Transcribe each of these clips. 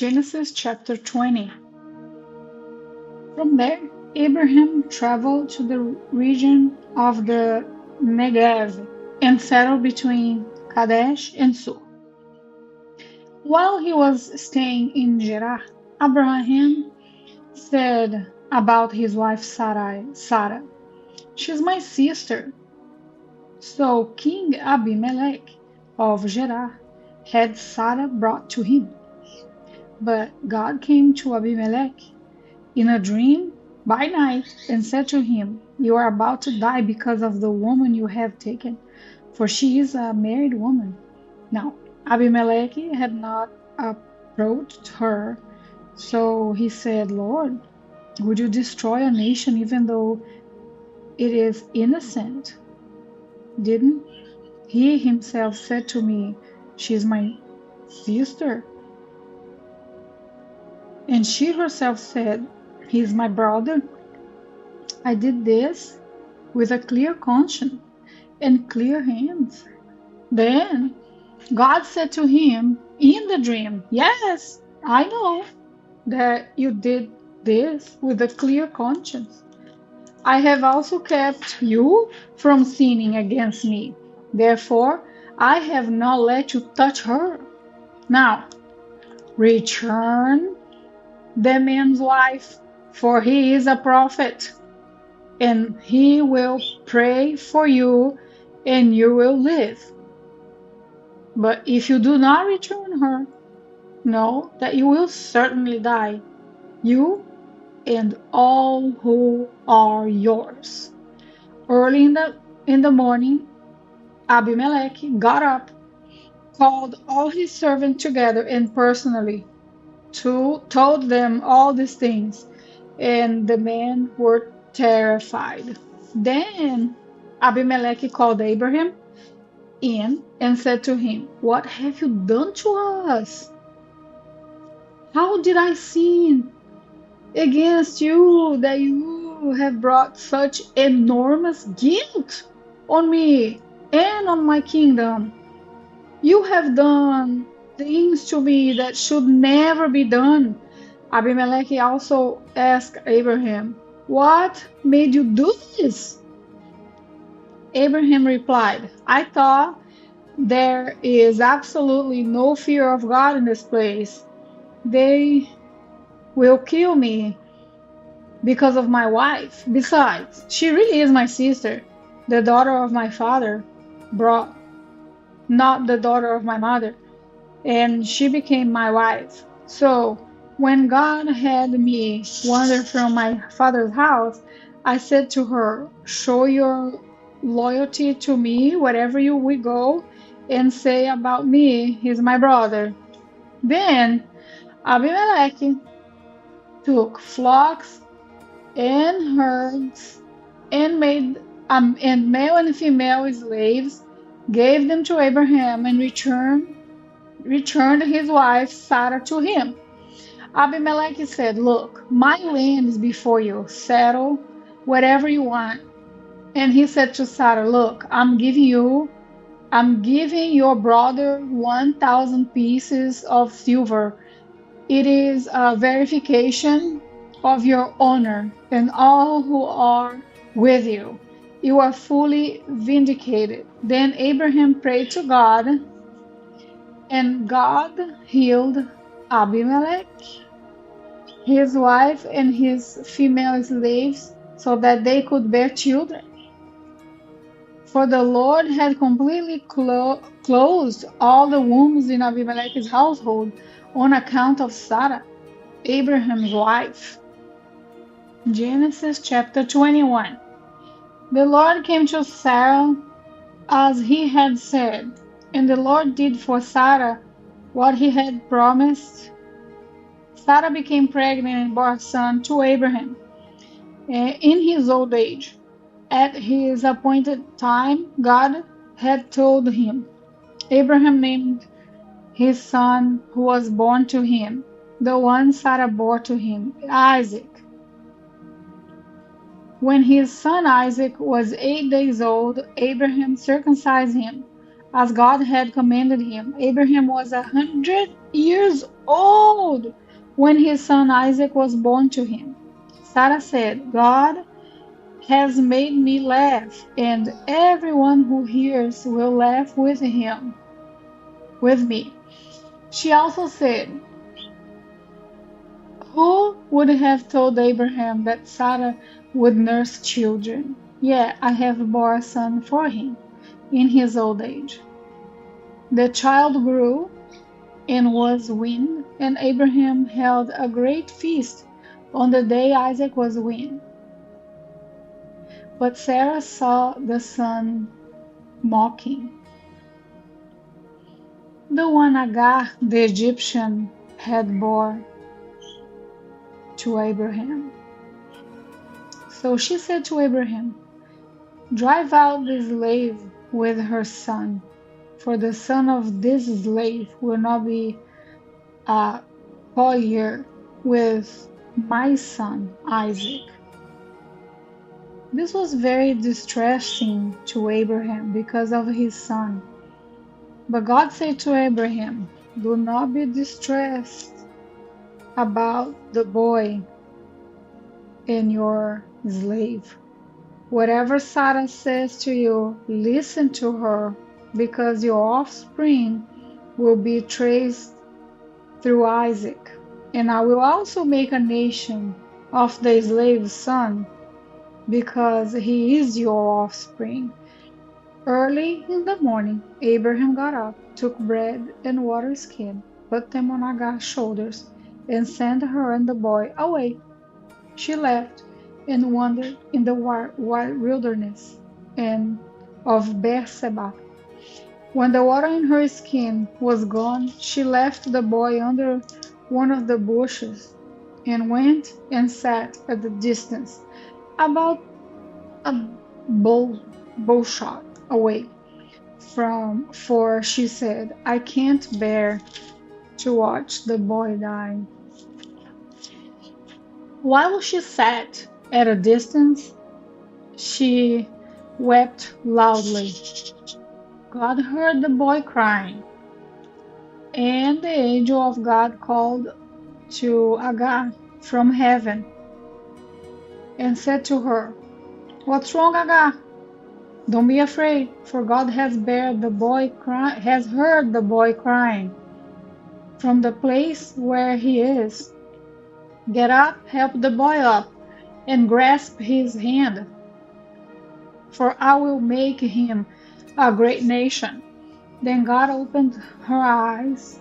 Genesis chapter 20. From there, Abraham traveled to the region of the Negev and settled between Kadesh and Sur. While he was staying in Gerar, Abraham said about his wife Sarah, "She's my sister." So King Abimelech of Gerar had Sarah brought to him. But God came to Abimelech in a dream by night and said to him, "You are about to die because of the woman you have taken, for she is a married woman." Now, Abimelech had not approached her, so he said, "Lord, would you destroy a nation even though it is innocent? Didn't he himself said to me, 'She is my sister'? And she herself said, 'He is my brother'? I did this with a clear conscience and clear hands." Then God said to him in the dream, "Yes, I know that you did this with a clear conscience. I have also kept you from sinning against me. Therefore, I have not let you touch her. Now, return the man's wife, for he is a prophet, and he will pray for you, and you will live. But if you do not return her, know that you will certainly die, you and all who are yours." Early in the morning, Abimelech got up, called all his servants together, and personally told them all these things, and the men were terrified. Then Abimelech called Abraham in and said to him, "What have you done to us? How did I sin against you that you have brought such enormous guilt on me and on my kingdom? You have done things to me that should never be done." Abimelech also asked Abraham, "What made you do this?" Abraham replied, "I thought there is absolutely no fear of God in this place. They will kill me because of my wife. Besides, she really is my sister, the daughter of my father, not the daughter of my mother, and she became my wife. So when God had me wander from my father's house, I said to her, 'Show your loyalty to me wherever we go, and say about me, he's my brother.' Then Abimelech took flocks and herds and made and male and female slaves, gave them to Abraham, and returned his wife Sarah to him. Abimelech said, 'Look, my land is before you. Settle whatever you want.' And he said to Sarah, 'Look, I'm giving your brother 1,000 pieces of silver. It is a verification of your honor and all who are with you. You are fully vindicated.' Then Abraham prayed to God, and God healed Abimelech, his wife, and his female slaves so that they could bear children. For the Lord had completely closed all the wombs in Abimelech's household on account of Sarah, Abraham's wife." Genesis chapter 21. The Lord came to Sarah as he had said, and the Lord did for Sarah what he had promised. Sarah became pregnant and bore a son to Abraham in his old age. At his appointed time, God had told him. Abraham named his son who was born to him, the one Sarah bore to him, Isaac. When his son Isaac was 8 days old, Abraham circumcised him as God had commanded him. Abraham was 100 years old when his son Isaac was born to him. Sarah said, God has made me laugh, and everyone who hears will laugh with me. She also said, who would have told Abraham that Sarah would nurse children? Yet I have borne a son for him in his old age. The child grew and was weaned, and Abraham held a great feast on the day Isaac was weaned. But Sarah saw the son mocking, the one Agar the Egyptian had borne to Abraham. So she said to Abraham, drive out the slave with her son, for the son of this slave will not be a collier with my son Isaac. This was very distressing to Abraham because of his son. But God said to Abraham, do not be distressed about the boy and your slave. Whatever Sarah says to you, listen to her, because your offspring will be traced through Isaac. And I will also make a nation of the slave's son, because he is your offspring. Early in the morning, Abraham got up, took bread and water skin, put them on Agar's shoulders, and sent her and the boy away. She left and wandered in the wide wilderness and of Beersheba. When the water in her skin was gone, she left the boy under one of the bushes and went and sat at the distance, about a bow shot away for she said, I can't bear to watch the boy die. While she sat at a distance, she wept loudly. God heard the boy crying, and the angel of God called to Agar from heaven and said to her, what's wrong, Agar? Don't be afraid, for God has heard the boy crying from the place where he is. Get up, help the boy up, and grasp his hand, for I will make him a great nation. Then God opened her eyes,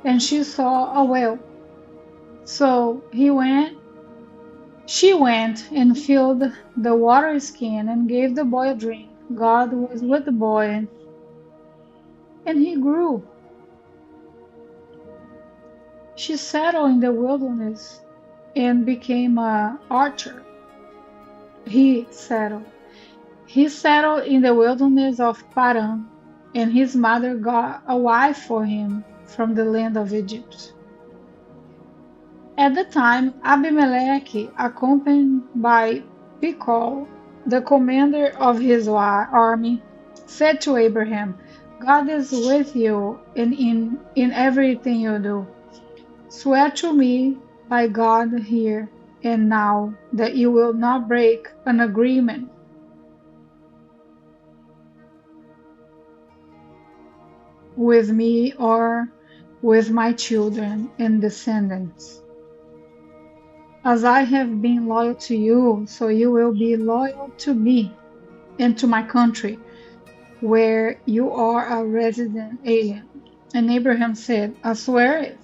and she saw a well. So she went and filled the water skin and gave the boy a drink. God was with the boy, and he grew. She settled in the wilderness and became an archer. He settled in the wilderness of Paran, and his mother got a wife for him from the land of Egypt. At the time, Abimelech, accompanied by Phicol, the commander of his army, said to Abraham, God is with you in everything you do. Swear to me by God here and now that you will not break an agreement with me or with my children and descendants. As I have been loyal to you, so you will be loyal to me and to my country, where you are a resident alien. And Abraham said, I swear it.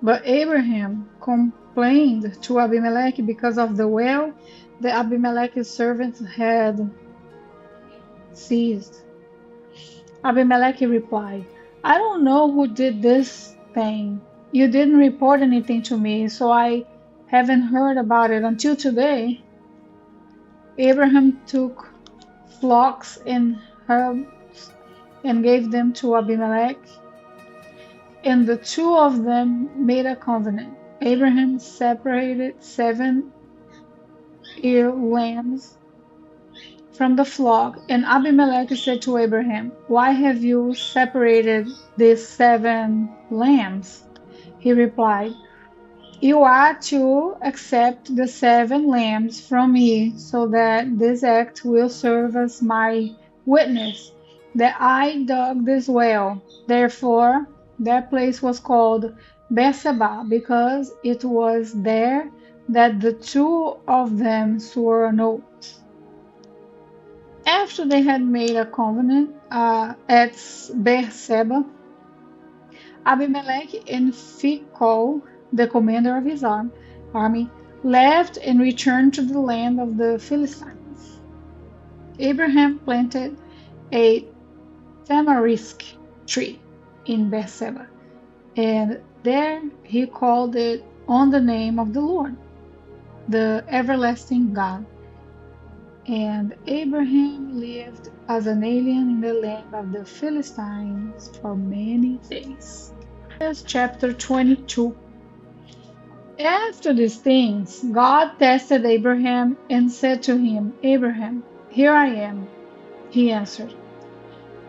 But Abraham complained to Abimelech because of the well that Abimelech's servants had seized. Abimelech replied, I don't know who did this thing. You didn't report anything to me, so I haven't heard about it until today. Abraham took flocks and herds and gave them to Abimelech, and the two of them made a covenant. Abraham separated 7 ewe lambs from the flock. And Abimelech said to Abraham, "Why have you separated these 7 lambs?" He replied, "You are to accept the 7 lambs from me, so that this act will serve as my witness that I dug this well." Therefore, that place was called Beersheba, because it was there that the two of them swore an oath. After they had made a covenant at Beersheba, Abimelech and Phicol, the commander of his army, left and returned to the land of the Philistines. Abraham planted a tamarisk tree in Beersheba, and there he called it on the name of the Lord, the everlasting God. And Abraham lived as an alien in the land of the Philistines for many days. Chapter 22. After these things, God tested Abraham and said to him, "Abraham, here I am." He answered,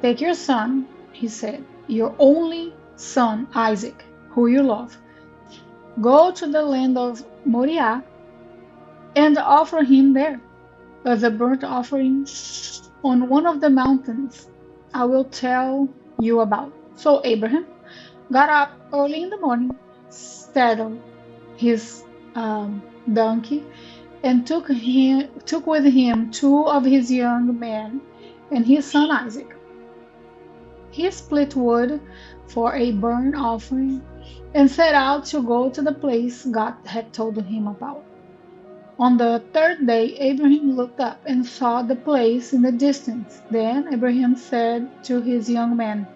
"Take your son," he said, "your only son, Isaac, who you love. Go to the land of Moriah and offer him there as a burnt offering on one of the mountains I will tell you about." So Abraham got up early in the morning, saddled his donkey, and took with him 2 of his young men and his son Isaac. He split wood for a burnt offering and set out to go to the place God had told him about. On the 3rd day, Abraham looked up and saw the place in the distance. Then Abraham said to his young men,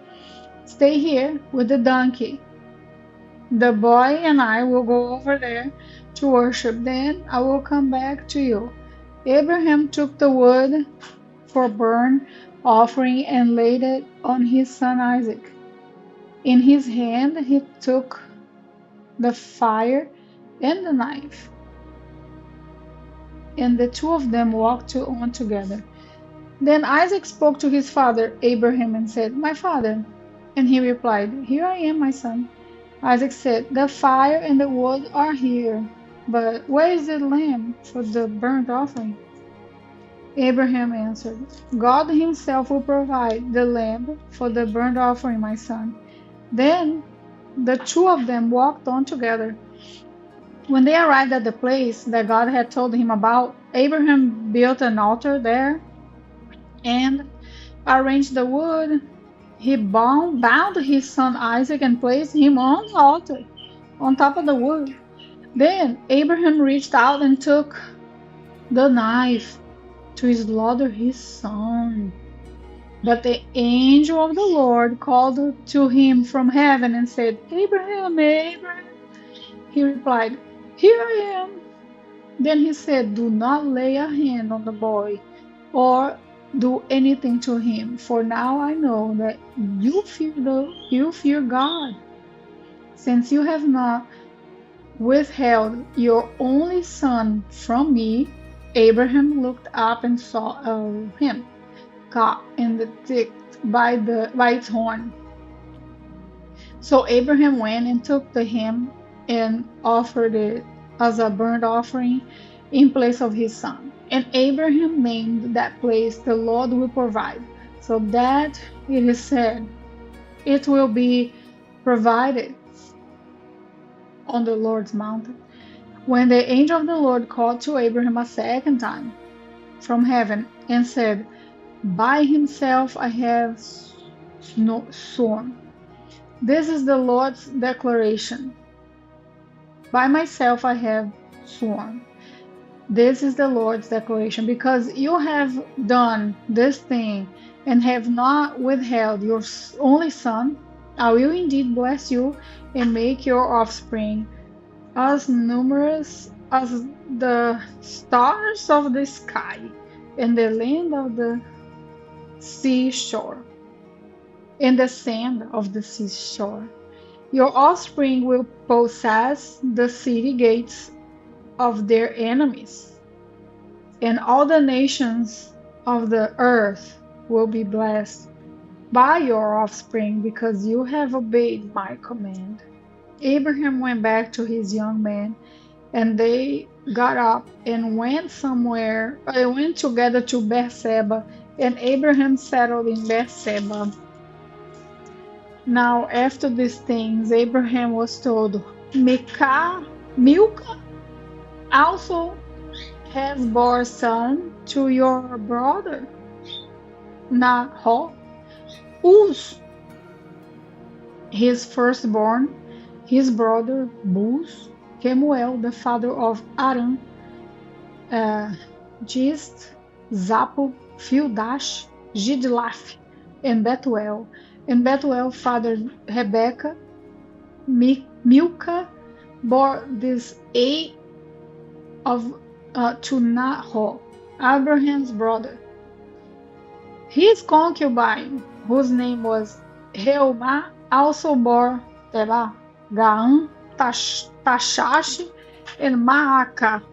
"Stay here with the donkey. The boy and I will go over there to worship. Then I will come back to you." Abraham took the wood for burnt offering and laid it on his son Isaac. In his hand he took the fire and the knife, and the two of them walked on together. Then Isaac spoke to his father Abraham and said, "My father." And he replied, "Here I am, my son." Isaac said, "The fire and the wood are here, but where is the lamb for the burnt offering?" Abraham answered, "God himself will provide the lamb for the burnt offering, my son." Then the two of them walked on together. When they arrived at the place that God had told him about, Abraham built an altar there and arranged the wood. He bound his son Isaac and placed him on the altar on top of the wood. Then Abraham reached out and took the knife to slaughter his son. But the angel of the Lord called to him from heaven and said, "Abraham, Abraham." He replied, "Here I am." Then he said, "Do not lay a hand on the boy or do anything to him, for now I know that you fear God, since you have not withheld your only son from me." Abraham looked up and saw him caught in the thick by its horn. So Abraham went and took the him and offered it as a burnt offering in place of his son. And Abraham named that place, "The Lord will provide," so that it is said, "It will be provided on the Lord's mountain." When the angel of the Lord called to Abraham a second time from heaven and said, "By himself I have sworn. This is the Lord's declaration. By myself I have sworn. This is the Lord's declaration. Because you have done this thing and have not withheld your only son, I will indeed bless you and make your offspring as numerous as the stars of the sky and the land of the seashore, and the sand of the seashore. Your offspring will possess the city gates of their enemies, and all the nations of the earth will be blessed by your offspring because you have obeyed my command. Abraham went back to his young men, and they got up and went somewhere. They went together to Beersheba, and Abraham settled in Beersheba. Now, after these things, Abraham was told, Milcah also has borne son to your brother Nahor, Uz, his firstborn, his brother Buz, Kemuel, the father of Aram, uh, Gist, Zapo, Fildash, Gidlaf, and Betuel. And Betuel fathered Rebekah. Milcah bore this eight of to Nahor, Abraham's brother. His concubine, whose name was Reumah, also bore Terah, Gaam, Tashash, and Maacah.